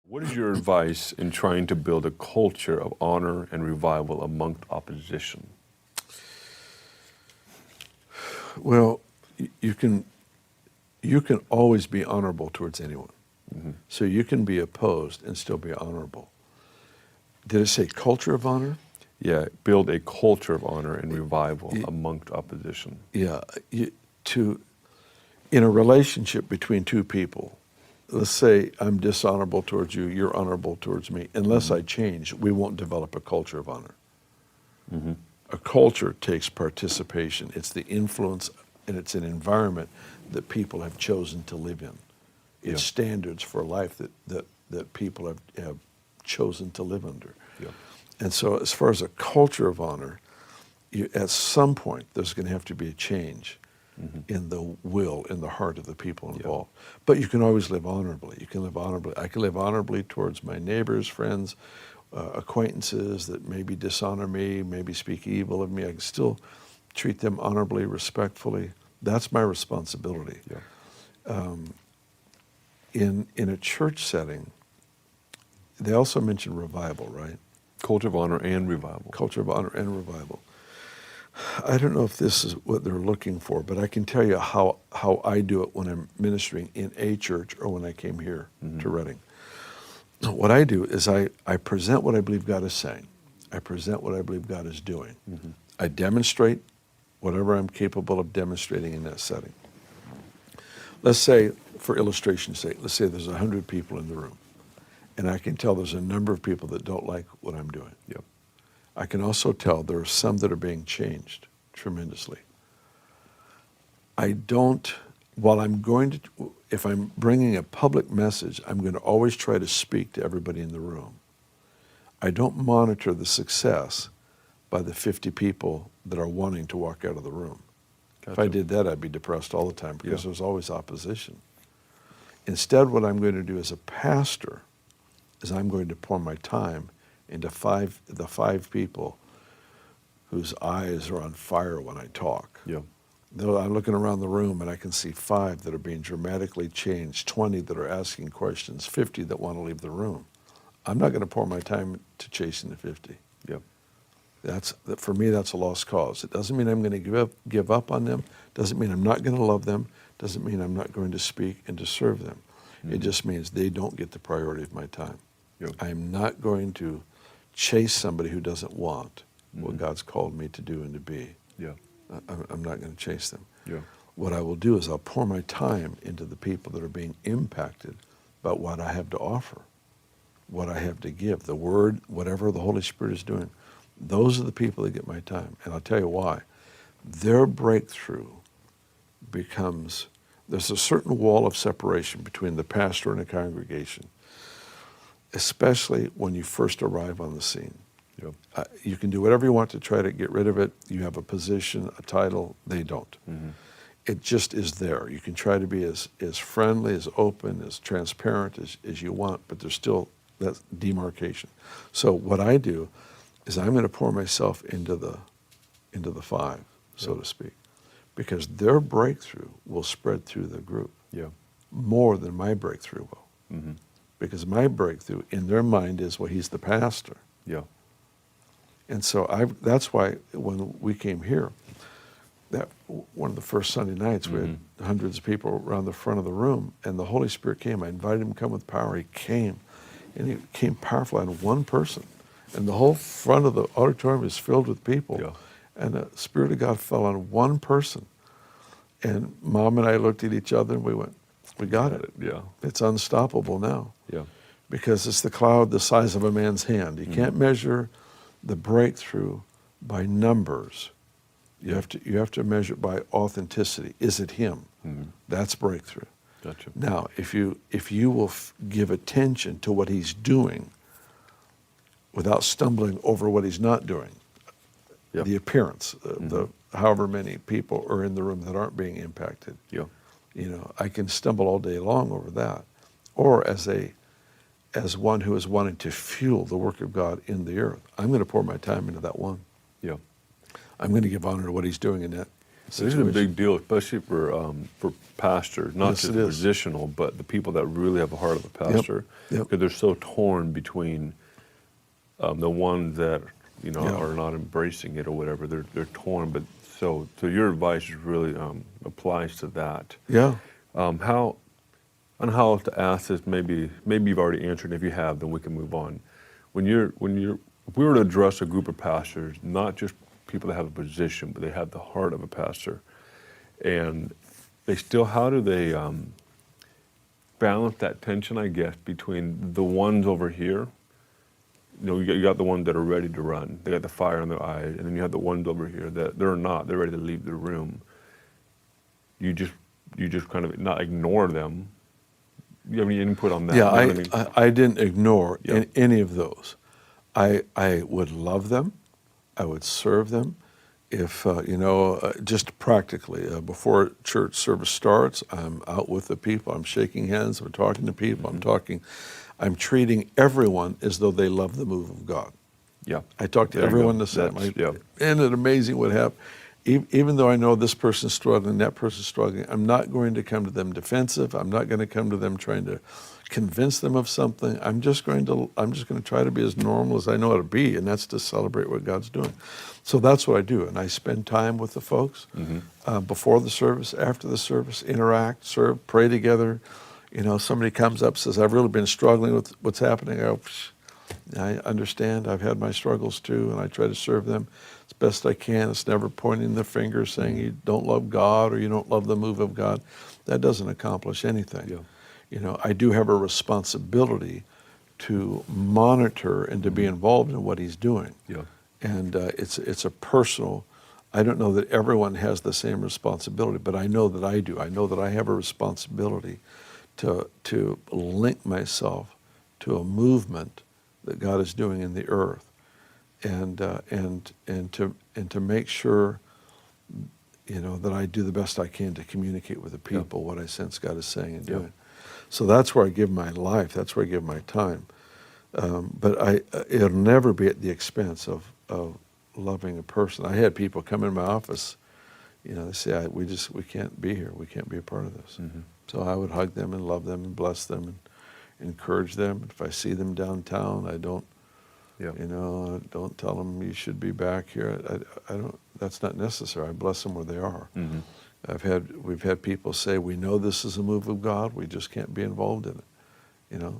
What is your advice in trying to build a culture of honor and revival amongst opposition? Well, you can always be honorable towards anyone. Mm-hmm. So you can be opposed and still be honorable. Did it say culture of honor? Yeah, build a culture of honor and revival amongst opposition. Yeah. In a relationship between two people, let's say I'm dishonorable towards you, you're honorable towards me. Unless I change, we won't develop a culture of honor. Mm-hmm. A culture takes participation. It's the influence, and it's an environment that people have chosen to live in. It's standards for life that people have chosen to live under. Yeah. And so as far as a culture of honor, at some point there's going to have to be a change in the will, in the heart of the people involved. But you can always live honorably. You can live honorably. I can live honorably towards my neighbors, friends, acquaintances that maybe dishonor me, maybe speak evil of me. I can still treat them honorably, respectfully. That's my responsibility. Yeah. In a church setting, they also mention revival, right? Culture of honor and revival. Culture of honor and revival. I don't know if this is what they're looking for, but I can tell you how I do it when I'm ministering in a church or when I came here to Reading. What I do is I present what I believe God is saying. I present what I believe God is doing. I demonstrate whatever I'm capable of demonstrating in that setting. Let's say, for illustration's sake, let's say there's 100 people in the room, and I can tell there's a number of people that don't like what I'm doing. Yep. I can also tell there are some that are being changed tremendously. If I'm bringing a public message, I'm going to always try to speak to everybody in the room. I don't monitor the success by the 50 people that are wanting to walk out of the room. Gotcha. If I did that, I'd be depressed all the time because there's always opposition. Instead, what I'm going to do as a pastor is I'm going to pour my time into the five people whose eyes are on fire when I talk. Yeah. I'm looking around the room and I can see 5 that are being dramatically changed, 20 that are asking questions, 50 that want to leave the room. I'm not going to pour my time to chasing the 50. Yep. For me, that's a lost cause. It doesn't mean I'm going to give up on them. Doesn't mean I'm not going to love them. Doesn't mean I'm not going to speak and to serve them. It just means they don't get the priority of my time. Yep. I'm not going to chase somebody who doesn't want what God's called me to do and to be. Yeah. I'm not going to chase them. Yeah. What I will do is I'll pour my time into the people that are being impacted by what I have to offer, what I have to give, the word, whatever the Holy Spirit is doing. Those are the people that get my time. And I'll tell you why. Their breakthrough there's a certain wall of separation between the pastor and a congregation, especially when you first arrive on the scene. Yep. You can do whatever you want to try to get rid of it. You have a position, a title. They don't. It just is there. You can try to be as friendly, as open, as transparent as you want, but there's still that demarcation. So what I do is I'm going to pour myself into the 5, so to speak, because their breakthrough will spread through the group more than my breakthrough will. Because my breakthrough in their mind is, well, he's the pastor. Yeah. And so that's why when we came here, that one of the first Sunday nights, we had hundreds of people around the front of the room, and the Holy Spirit came. I invited him to come with power. He came, and he came powerfully on one person. And the whole front of the auditorium is filled with people. Yeah. And the Spirit of God fell on one person. And Mom and I looked at each other, and we went, we got it. Yeah. It's unstoppable now. Yeah. Because it's the cloud the size of a man's hand. You can't measure the breakthrough by numbers. You have to measure it by authenticity. Is it him? That's breakthrough. Gotcha. Now, if you will give attention to what he's doing without stumbling over what he's not doing, the appearance, the however many people are in the room that aren't being impacted. Yeah. I can stumble all day long over that, or as one who is wanting to fuel the work of God in the earth. I'm going to pour my time into that one. Yeah. I'm going to give honor to what he's doing in that This is a situation. big deal, especially for pastors, not Yes, just it is. positional, but the people that really have the heart of a pastor, Yep. because they're so torn between the ones that Yeah. are not embracing it or whatever. They're torn, but so your advice really applies to that. Yeah. How on how to ask this? Maybe you've already answered. If you have, then we can move on. If we were to address a group of pastors, not just people that have a position, but they have the heart of a pastor, and they still, how do they balance that tension, I guess, between the ones over here? You got the ones that are ready to run. They got the fire in their eyes, and then you have the ones over here that they're not. They're ready to leave the room. You just kind of not ignore them. You have any input on that? Yeah, You know what I mean? I didn't ignore Yeah. any of those. I would love them. I would serve them. If, just practically, before church service starts, I'm out with the people. I'm shaking hands. I'm talking to people. I'm treating everyone as though they love the move of God. Yeah. I talk to There you everyone go. the same. Yeah. Isn't it amazing what happened? Even though I know this person's struggling, that person's struggling, I'm not going to come to them defensive. I'm not going to come to them trying to convince them of something. I'm just going to try to be as normal as I know how to be, and that's to celebrate what God's doing. So that's what I do, and I spend time with the folks before the service, after the service, interact, serve, pray together. Somebody comes up, says, "I've really been struggling with what's happening." I go, "I understand. I've had my struggles too, and I try to serve them as best I can." It's never pointing the finger saying you don't love God or you don't love the move of God. That doesn't accomplish anything. Yeah. I do have a responsibility to monitor and to be involved in what He's doing. Yeah. And it's a personal. I don't know that everyone has the same responsibility, but I know that I do. I know that I have a responsibility to link myself to a movement that God is doing in the earth, and to make sure, that I do the best I can to communicate with the people what I sense God is saying and doing. So that's where I give my life. That's where I give my time. But it'll never be at the expense of loving a person. I had people come in my office, they say, we can't be here. We can't be a part of this. Mm-hmm. So I would hug them and love them and bless them and encourage them. If I see them downtown, I don't, don't tell them you should be back here. I don't. That's not necessary. I bless them where they are. Mm-hmm. We've had people say, we know this is a move of God. We just can't be involved in it.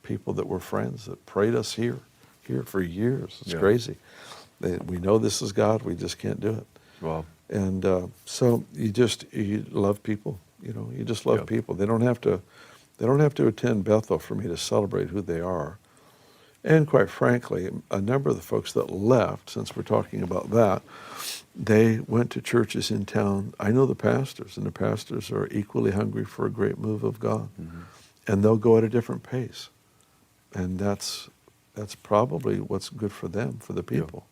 People that were friends that prayed us here for years. It's crazy. We know this is God. We just can't do it. Wow. And so you love people. You just love people. They don't have to attend Bethel for me to celebrate who they are. And quite frankly, a number of the folks that left, since we're talking about that, they went to churches in town. I know the pastors, and the pastors are equally hungry for a great move of God. Mm-hmm. And they'll go at a different pace. And that's probably what's good for them, for the people.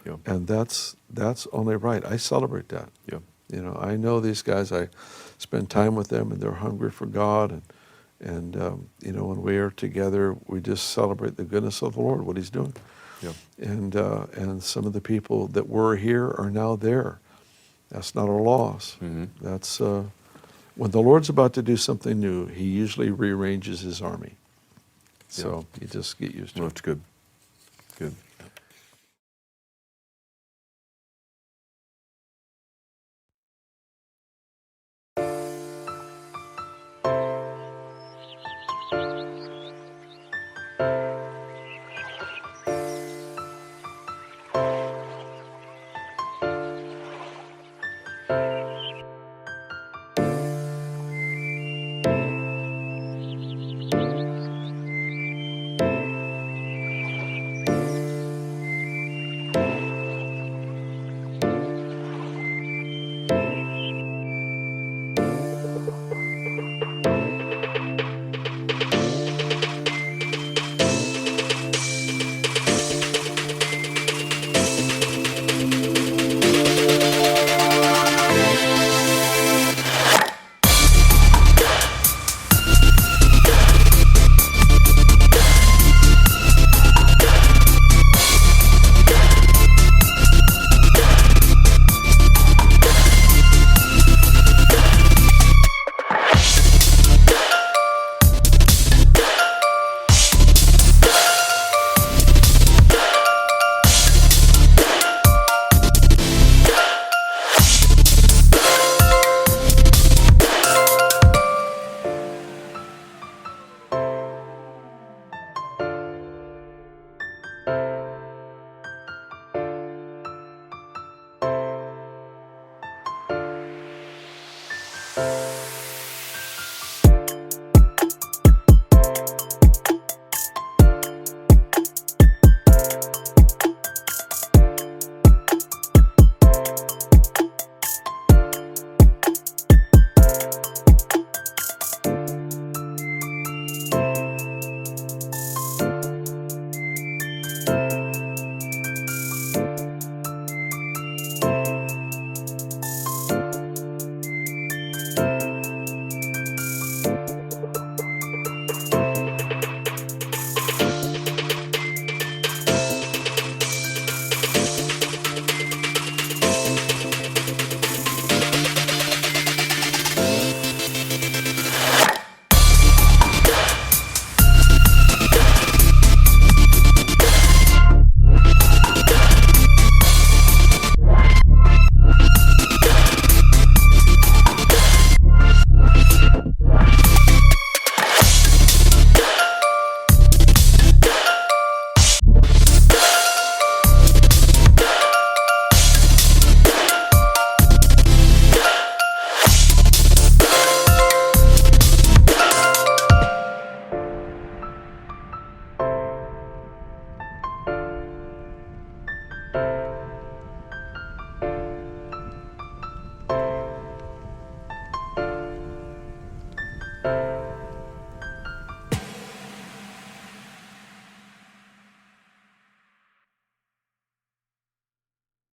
Yeah. And that's only right. I celebrate that. Yeah. I know these guys. I spend time with them, and they're hungry for God. And when we are together, we just celebrate the goodness of the Lord, what He's doing. Yeah. And some of the people that were here are now there. That's not a loss. Mm-hmm. That's when the Lord's about to do something new, He usually rearranges His army. So you just get used to No, it. it's good. Good.